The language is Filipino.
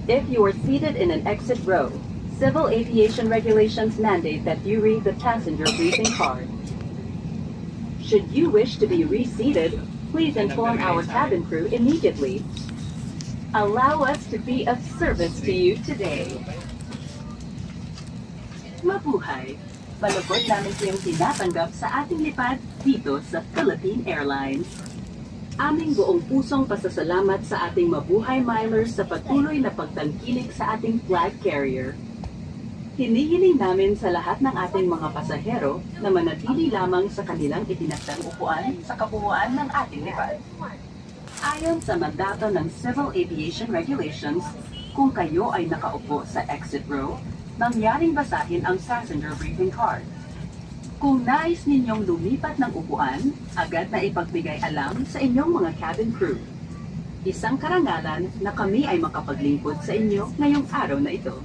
If you are seated in an exit row, civil aviation regulations mandate that you read the passenger briefing card. Should you wish to be reseated, please inform our cabin crew immediately. Allow us to be of service to you today. Mabuhay! Balagod namin kayong tinatanggap sa ating lipad dito sa Philippine Airlines. Aming buong pusong pasasalamat sa ating mabuhay milers sa patuloy na pagtangkilik sa ating flag carrier. Hinihiling namin sa lahat ng ating mga pasahero na manatili lamang sa kanilang itinakdang upuan sa kabuuan ng ating lipad. Ayon sa mandato ng Civil Aviation Regulations, kung kayo ay nakaupo sa exit row, mangyaring basahin ang passenger briefing card. Kung nais ninyong lumipat ng upuan, agad na ipagbigay alam sa inyong mga cabin crew. Isang karangalan na kami ay makapaglingkod sa inyo ngayong araw na ito.